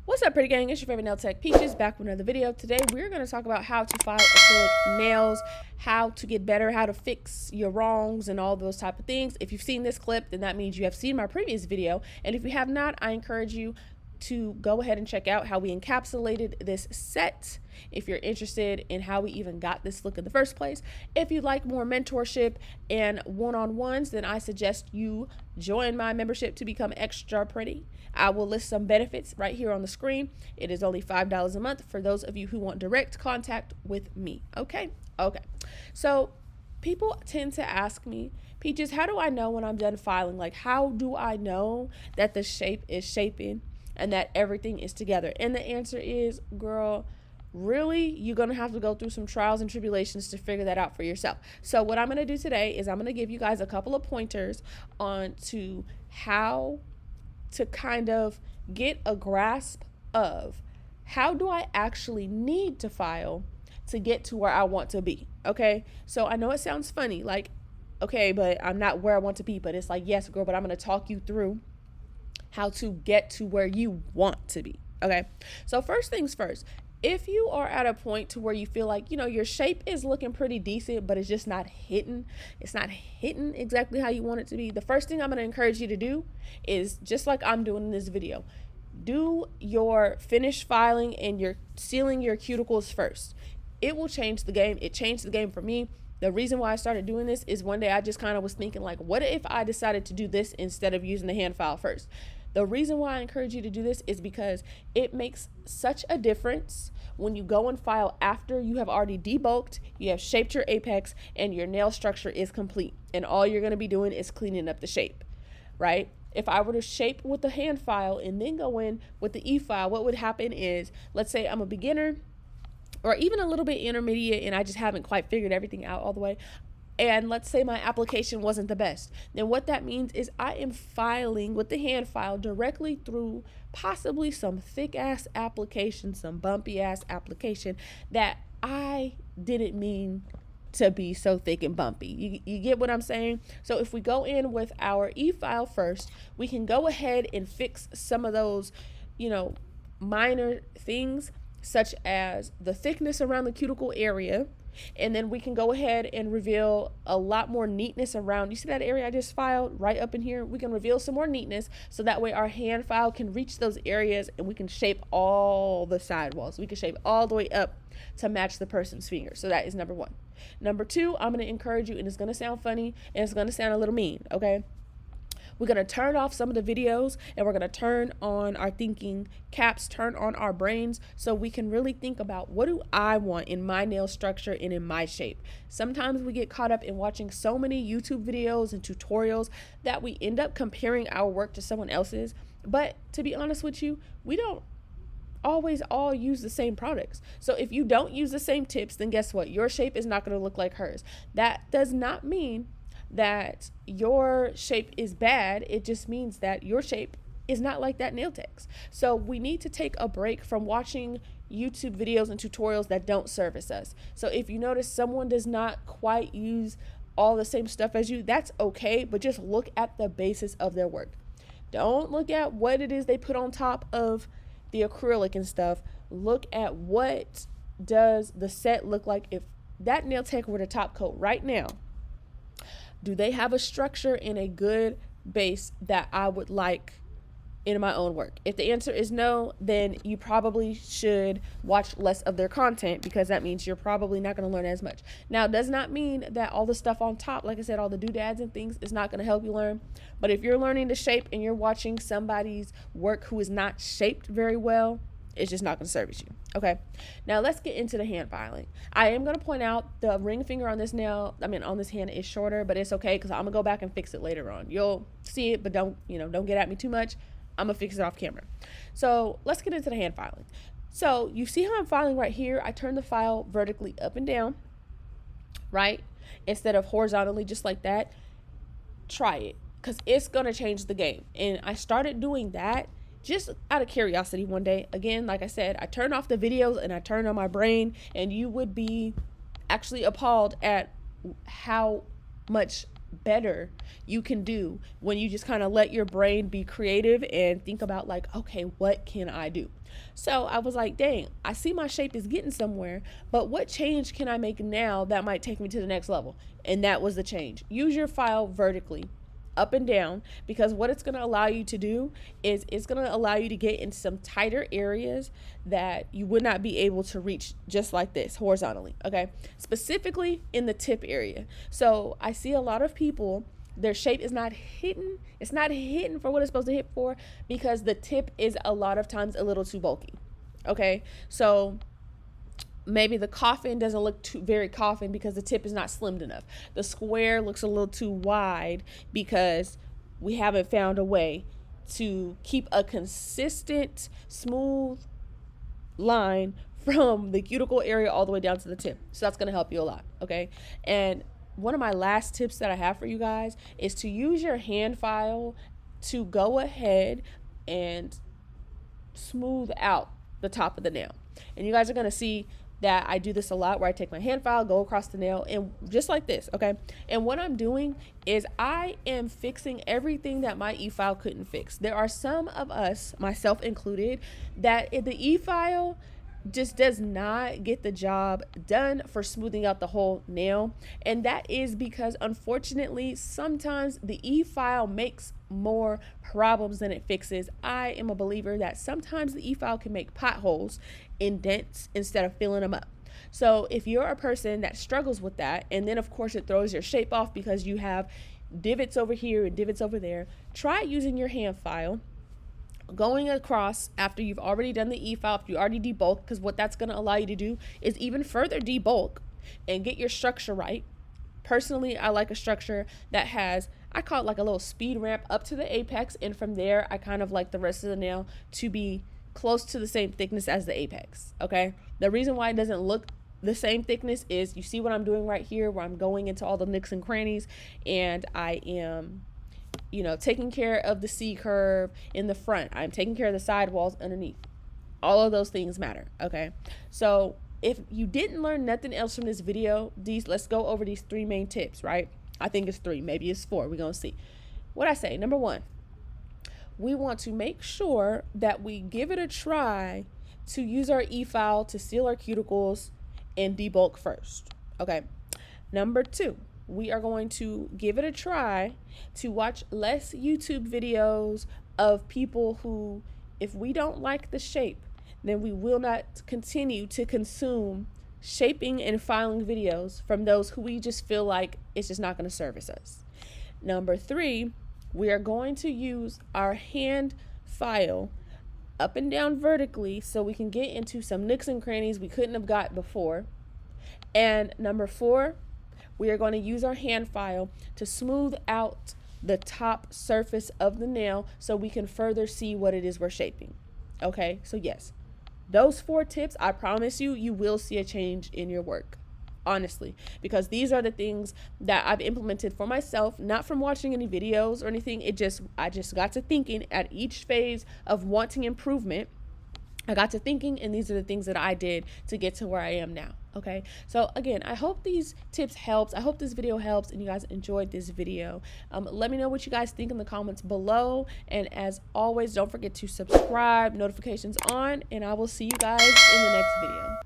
What's up, pretty gang? It's your favorite nail tech, Peaches, back with another video. Today, we're going to talk about how to file acrylic nails, how to get better, how to fix your wrongs, and all those type of things. If you've seen this clip, then that means you have seen my previous video. And if you have not, I encourage you to go ahead and check out how we encapsulated this set if you're interested in how we even got this look in the first place. If you'd like more mentorship and one-on-ones, then I suggest you join my membership to become extra pretty. I will list some benefits right here on the screen. It is only $5 a month for those of you who want direct contact with me. Okay. So people tend to ask me, Peaches, how do I know when I'm done filing? Like, how do I know that the shape is shaping and that everything is together? And the answer is, girl, really, you're going to have to go through some trials and tribulations to figure that out for yourself. So what I'm going to do today is I'm going to give you guys a couple of pointers on to how to kind of get a grasp of how do I actually need to file to get to where I want to be. Okay. So I know it sounds funny, like, okay, but I'm not where I want to be, but it's like, yes, girl, but I'm going to talk you through how to get to where you want to be. Okay. So first things first, if you are at a point to where you feel like, you know, your shape is looking pretty decent, but it's just not hitting, it's not hitting exactly how you want it to be, the first thing I'm going to encourage you to do is, just like I'm doing in this video, do your finish filing and your sealing your cuticles first. It will change the game. It changed the game for me. The reason why I started doing this is one day I just kind of was thinking, like, what if I decided to do this instead of using the hand file first? The reason why I encourage you to do this is because it makes such a difference when you go and file after you have already debulked, you have shaped your apex, and your nail structure is complete. And all you're going to be doing is cleaning up the shape, right? If I were to shape with the hand file and then go in with the e-file, what would happen is, let's say I'm a beginner or even a little bit intermediate and I just haven't quite figured everything out all the way, and let's say my application wasn't the best, then what that means is I am filing with the hand file directly through possibly some thick ass application, some bumpy ass application that I didn't mean to be so thick and bumpy. You get what I'm saying? So if we go in with our e-file first, we can go ahead and fix some of those, you know, minor things such as the thickness around the cuticle area. And then we can go ahead and reveal a lot more neatness around. You see that area I just filed right up in here? We can reveal some more neatness so that way our hand file can reach those areas and we can shape all the sidewalls. We can shape all the way up to match the person's finger. So that is number one. Number two, I'm going to encourage you, and it's going to sound funny and it's going to sound a little mean, okay? We're going to turn off some of the videos and we're going to turn on our thinking caps, turn on our brains so we can really think about, what do I want in my nail structure and in my shape? Sometimes we get caught up in watching so many YouTube videos and tutorials that we end up comparing our work to someone else's. But to be honest with you, we don't always all use the same products. So if you don't use the same tips, then guess what? Your shape is not going to look like hers. That does not mean that your shape is bad. It just means that your shape is not like that nail tech's. So we need to take a break from watching YouTube videos and tutorials that don't service us. So if you notice someone does not quite use all the same stuff as you, that's okay, but just look at the basis of their work. Don't look at what it is they put on top of the acrylic and stuff. Look at what does the set look like. If that nail tech were to top coat right now, do they have a structure and a good base that I would like in my own work? If the answer is no, then you probably should watch less of their content, because that means you're probably not going to learn as much. Now, it does not mean that all the stuff on top, like I said, all the doodads and things, is not going to help you learn. But if you're learning to shape and you're watching somebody's work who is not shaped very well, it's just not going to service you. Okay. Now let's get into the hand filing. I am going to point out the ring finger on this nail, on this hand is shorter, but it's okay because I'm going to go back and fix it later on. You'll see it, but don't get at me too much. I'm going to fix it off camera. So let's get into the hand filing. So you see how I'm filing right here? I turn the file vertically up and down, right? Instead of horizontally, just like that. Try it, because it's going to change the game. And I started doing that just out of curiosity one day. Again, like I said, I turned off the videos and I turned on my brain, and you would be actually appalled at how much better you can do when you just kind of let your brain be creative and think about like, okay, what can I do? So I was like, dang, I see my shape is getting somewhere, but what change can I make now that might take me to the next level? And that was the change. Use your file vertically, up and down, because what it's going to allow you to do is it's going to allow you to get in some tighter areas that you would not be able to reach just like this horizontally. Okay, specifically in the tip area. So I see a lot of people, their shape is not hidden. It's not hidden for what it's supposed to hit for, because the tip is a lot of times a little too bulky. Okay, so maybe the coffin doesn't look too very coffin because the tip is not slimmed enough. The square looks a little too wide because we haven't found a way to keep a consistent, smooth line from the cuticle area all the way down to the tip. So that's going to help you a lot. Okay. And one of my last tips that I have for you guys is to use your hand file to go ahead and smooth out the top of the nail. And you guys are going to see that I do this a lot, where I take my hand file, go across the nail, and just like this, okay? And what I'm doing is I am fixing everything that my e-file couldn't fix. There are some of us, myself included, that the e-file just does not get the job done for smoothing out the whole nail. And that is because, unfortunately, sometimes the e-file makes more problems than it fixes. I am a believer that sometimes the e-file can make potholes, indents, instead of filling them up. So if you're a person that struggles with that, and then of course it throws your shape off because you have divots over here and divots over there, try using your hand file, going across after you've already done the e-file, if you already debulk, because what that's going to allow you to do is even further debulk and get your structure right. Personally, I like a structure that has, I call it like a little speed ramp up to the apex, and from there I kind of like the rest of the nail to be close to the same thickness as the apex. Okay, the reason why it doesn't look the same thickness is, you see what I'm doing right here, where I'm going into all the nooks and crannies, and I am, you know, taking care of the C curve in the front. I'm taking care of the sidewalls underneath. All of those things matter. Okay, so if you didn't learn nothing else from this video, let's go over these 3 main tips, right? I think it's 3, maybe it's 4. We're gonna see. What I say, number 1, we want to make sure that we give it a try to use our e-file to seal our cuticles and debulk first. Okay. Number 2, we are going to give it a try to watch less YouTube videos of people who, if we don't like the shape, then we will not continue to consume shaping and filing videos from those who we just feel like it's just not going to service us. Number 3, we are going to use our hand file up and down vertically so we can get into some nooks and crannies we couldn't have got before. And number 4, we are going to use our hand file to smooth out the top surface of the nail so we can further see what it is we're shaping. Okay, so yes, those 4 tips, I promise you, you will see a change in your work. Honestly, because these are the things that I've implemented for myself, not from watching any videos or anything. I just got to thinking at each phase of wanting improvement. I got to thinking, and these are the things that I did to get to where I am now. Okay, so again, I hope these tips helps. I hope this video helps and you guys enjoyed this video. Let me know what you guys think in the comments below, and as always, don't forget to subscribe, notifications on, and I will see you guys in the next video.